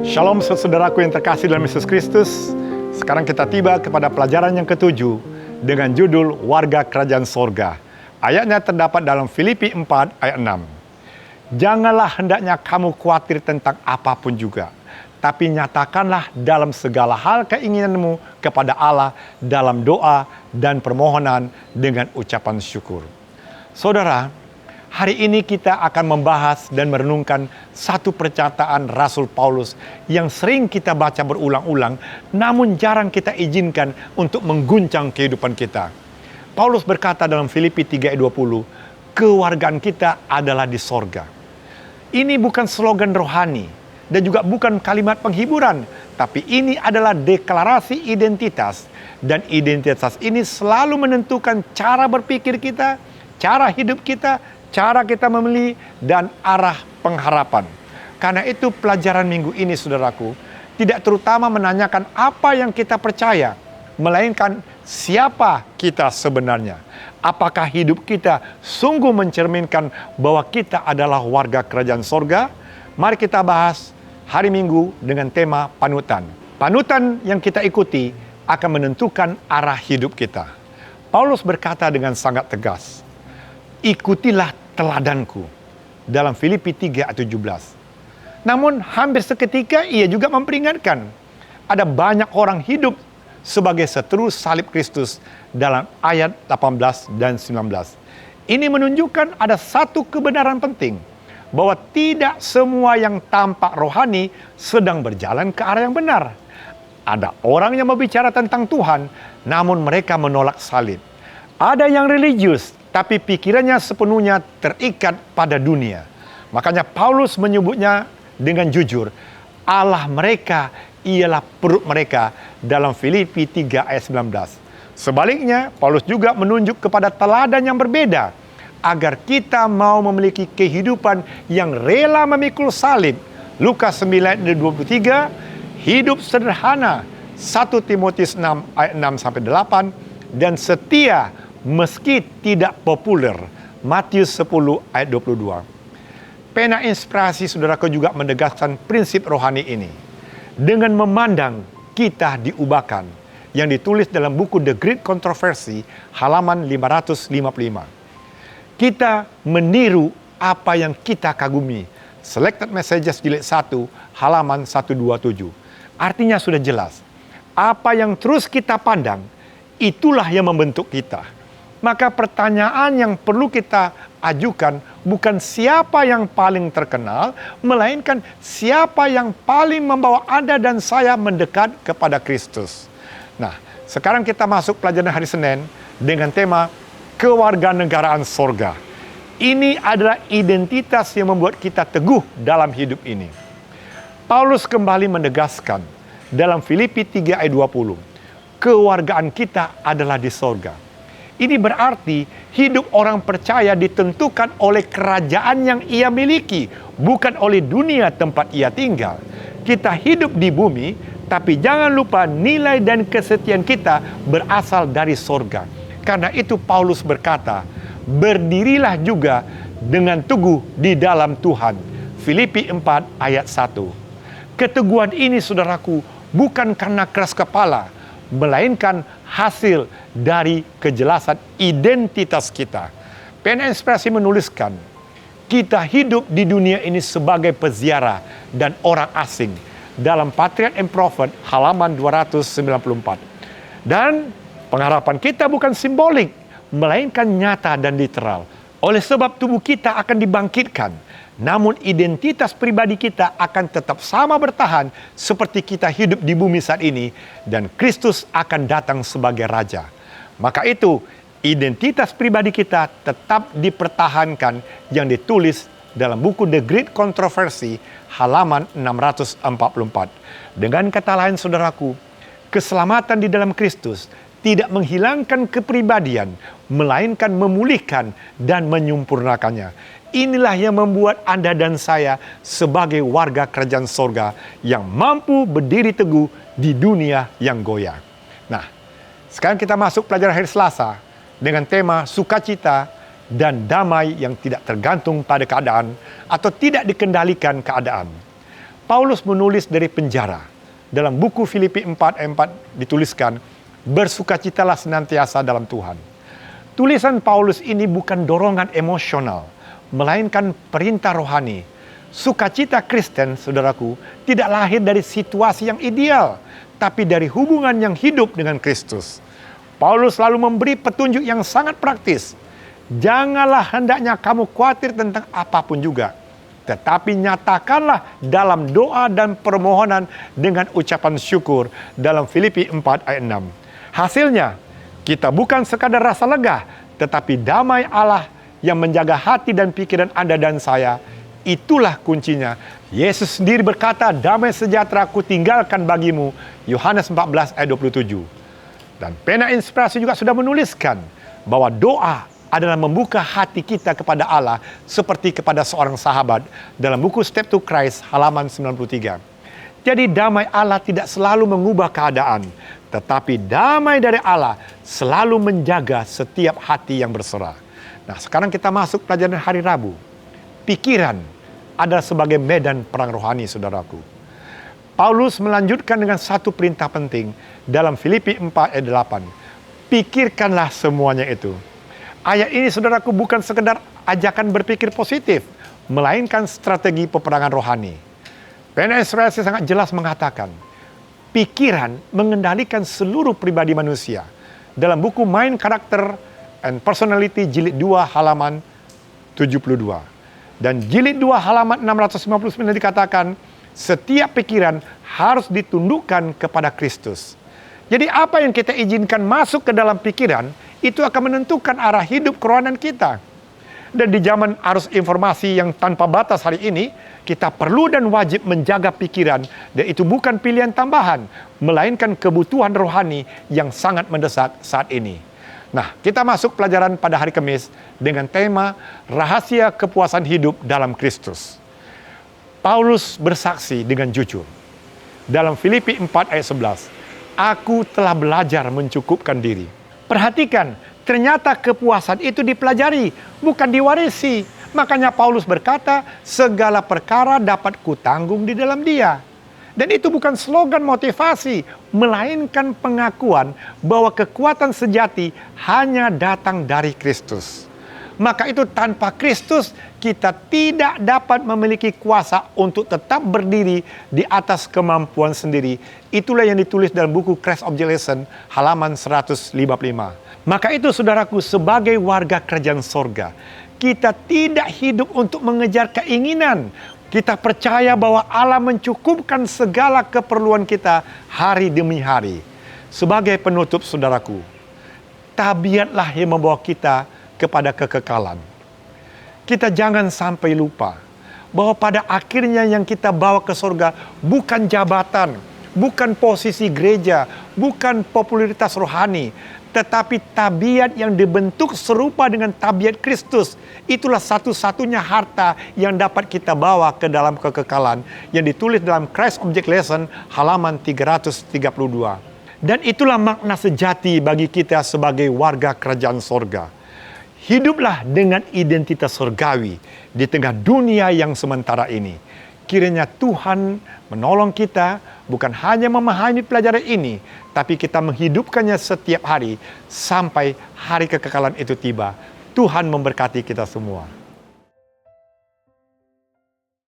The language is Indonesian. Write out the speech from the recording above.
Shalom saudaraku yang terkasih dalam Yesus Kristus. Sekarang kita tiba kepada pelajaran yang ketujuh dengan judul Warga Kerajaan Sorga. Ayatnya terdapat dalam Filipi 4 ayat 6. Janganlah hendaknya kamu khawatir tentang apapun juga, tapi nyatakanlah dalam segala hal keinginanmu kepada Allah dalam doa dan permohonan dengan ucapan syukur. Saudara, hari ini kita akan membahas dan merenungkan satu perkataan Rasul Paulus yang sering kita baca berulang-ulang, namun jarang kita izinkan untuk mengguncang kehidupan kita. Paulus berkata dalam Filipi 3 ayat 20, kewargaan kita adalah di sorga. Ini bukan slogan rohani dan juga bukan kalimat penghiburan, tapi ini adalah deklarasi identitas. Dan identitas ini selalu menentukan cara berpikir kita, cara hidup kita, cara kita memilih, dan arah pengharapan. Karena itu pelajaran minggu ini, saudaraku, tidak terutama menanyakan apa yang kita percaya, melainkan siapa kita sebenarnya. Apakah hidup kita sungguh mencerminkan bahwa kita adalah warga kerajaan sorga? Mari kita bahas hari Minggu dengan tema panutan. Panutan yang kita ikuti akan menentukan arah hidup kita. Paulus berkata dengan sangat tegas, ikutilah teladanku, dalam Filipi 3 ayat 17. Namun hampir seketika ia juga memperingatkan, ada banyak orang hidup sebagai seteru salib Kristus dalam ayat 18 dan 19. Ini menunjukkan ada satu kebenaran penting, bahwa tidak semua yang tampak rohani sedang berjalan ke arah yang benar. Ada orang yang berbicara tentang Tuhan, namun mereka menolak salib. Ada yang religius, tapi pikirannya sepenuhnya terikat pada dunia. Makanya Paulus menyebutnya dengan jujur, Allah mereka ialah perut mereka, dalam Filipi 3 ayat 19. Sebaliknya, Paulus juga menunjuk kepada teladan yang berbeda, agar kita mau memiliki kehidupan yang rela memikul salib. Lukas 9 ayat 23, hidup sederhana, 1 Timotius 6 ayat 6-8, dan setia meski tidak populer, Matius 10 ayat 22. Pena Inspirasi saudaraku juga menegaskan prinsip rohani ini dengan memandang kita diubahkan, yang ditulis dalam buku The Great Controversy halaman 555. Kita meniru apa yang kita kagumi, Selected Messages jilid 1 halaman 127. Artinya sudah jelas, apa yang terus kita pandang, itulah yang membentuk kita. Maka pertanyaan yang perlu kita ajukan bukan siapa yang paling terkenal, melainkan siapa yang paling membawa Anda dan saya mendekat kepada Kristus. Nah, sekarang kita masuk pelajaran hari Senin dengan tema kewarganegaraan sorga. Ini adalah identitas yang membuat kita teguh dalam hidup ini. Paulus kembali menegaskan dalam Filipi 3 ayat 20, kewargaan kita adalah di sorga. Ini berarti hidup orang percaya ditentukan oleh kerajaan yang ia miliki, bukan oleh dunia tempat ia tinggal. Kita hidup di bumi, tapi jangan lupa nilai dan kesetiaan kita berasal dari sorga. Karena itu Paulus berkata, berdirilah juga dengan teguh di dalam Tuhan. Filipi 4 ayat 1. Keteguhan ini, saudaraku, bukan karena keras kepala, melainkan hasil dari kejelasan identitas kita. Pena Inspirasi menuliskan, kita hidup di dunia ini sebagai peziarah dan orang asing, dalam Patriarch and Prophet halaman 294. Dan pengharapan kita bukan simbolik, melainkan nyata dan literal. Oleh sebab tubuh kita akan dibangkitkan, namun identitas pribadi kita akan tetap sama bertahan seperti kita hidup di bumi saat ini, dan Kristus akan datang sebagai Raja. Maka itu, identitas pribadi kita tetap dipertahankan yang ditulis dalam buku The Great Controversy halaman 644. Dengan kata lain, saudaraku, keselamatan di dalam Kristus tidak menghilangkan kepribadian, melainkan memulihkan dan menyempurnakannya. Inilah yang membuat Anda dan saya sebagai warga kerajaan sorga yang mampu berdiri teguh di dunia yang goyah. Nah, sekarang kita masuk pelajaran hari Selasa dengan tema sukacita dan damai yang tidak tergantung pada keadaan atau tidak dikendalikan keadaan. Paulus menulis dari penjara. Dalam buku Filipi 4 ayat 4 dituliskan, bersukacitalah senantiasa dalam Tuhan. Tulisan Paulus ini bukan dorongan emosional, melainkan perintah rohani. Sukacita Kristen, saudaraku, tidak lahir dari situasi yang ideal, tapi dari hubungan yang hidup dengan Kristus. Paulus selalu memberi petunjuk yang sangat praktis. Janganlah hendaknya kamu khawatir tentang apapun juga, tetapi nyatakanlah dalam doa dan permohonan dengan ucapan syukur dalam Filipi 4 ayat 6. Hasilnya, kita bukan sekadar rasa lega, tetapi damai Allah yang menjaga hati dan pikiran Anda dan saya. Itulah kuncinya. Yesus sendiri berkata, damai sejahtera ku tinggalkan bagimu. Yohanes 14 ayat 27. Dan pena inspirasi juga sudah menuliskan bahwa doa adalah membuka hati kita kepada Allah seperti kepada seorang sahabat dalam buku Step to Christ halaman 93. Jadi damai Allah tidak selalu mengubah keadaan, tetapi damai dari Allah selalu menjaga setiap hati yang berserah. Nah, sekarang kita masuk pelajaran hari Rabu. Pikiran adalah sebagai medan perang rohani, saudaraku. Paulus melanjutkan dengan satu perintah penting dalam Filipi 4 ayat 8. Pikirkanlah semuanya itu. Ayat ini, saudaraku, bukan sekedar ajakan berpikir positif, melainkan strategi peperangan rohani. Pena inspirasi sangat jelas mengatakan, pikiran mengendalikan seluruh pribadi manusia. Dalam buku Mind, Character and Personality jilid 2 halaman 72. Dan jilid 2 halaman 659 dikatakan, setiap pikiran harus ditundukkan kepada Kristus. Jadi apa yang kita izinkan masuk ke dalam pikiran, itu akan menentukan arah hidup kerohanian kita. Dan di zaman arus informasi yang tanpa batas hari ini, kita perlu dan wajib menjaga pikiran, dan itu bukan pilihan tambahan, melainkan kebutuhan rohani yang sangat mendesak saat ini. Nah, kita masuk pelajaran pada hari Kamis dengan tema rahasia kepuasan hidup dalam Kristus. Paulus bersaksi dengan jujur. Dalam Filipi 4 ayat 11, aku telah belajar mencukupkan diri. Perhatikan, ternyata kepuasan itu dipelajari, bukan diwarisi. Makanya Paulus berkata, segala perkara dapat kutanggung di dalam Dia. Dan itu bukan slogan motivasi, melainkan pengakuan bahwa kekuatan sejati hanya datang dari Kristus. Maka itu tanpa Kristus, kita tidak dapat memiliki kuasa untuk tetap berdiri di atas kemampuan sendiri. Itulah yang ditulis dalam buku Christ Object Lesson halaman 155. Maka itu, saudaraku, sebagai warga kerajaan sorga, kita tidak hidup untuk mengejar keinginan. Kita percaya bahwa Allah mencukupkan segala keperluan kita hari demi hari. Sebagai penutup, saudaraku, tabiatlah yang membawa kita kepada kekekalan. Kita jangan sampai lupa bahwa pada akhirnya yang kita bawa ke surga bukan jabatan, bukan posisi gereja, bukan popularitas rohani, tetapi tabiat yang dibentuk serupa dengan tabiat Kristus. Itulah satu-satunya harta yang dapat kita bawa ke dalam kekekalan, yang ditulis dalam Christ Object Lesson halaman 332. Dan itulah makna sejati bagi kita sebagai warga kerajaan sorga. Hiduplah dengan identitas surgawi di tengah dunia yang sementara ini. Kiranya Tuhan menolong kita bukan hanya memahami pelajaran ini, tapi kita menghidupkannya setiap hari sampai hari kekekalan itu tiba. Tuhan memberkati kita semua.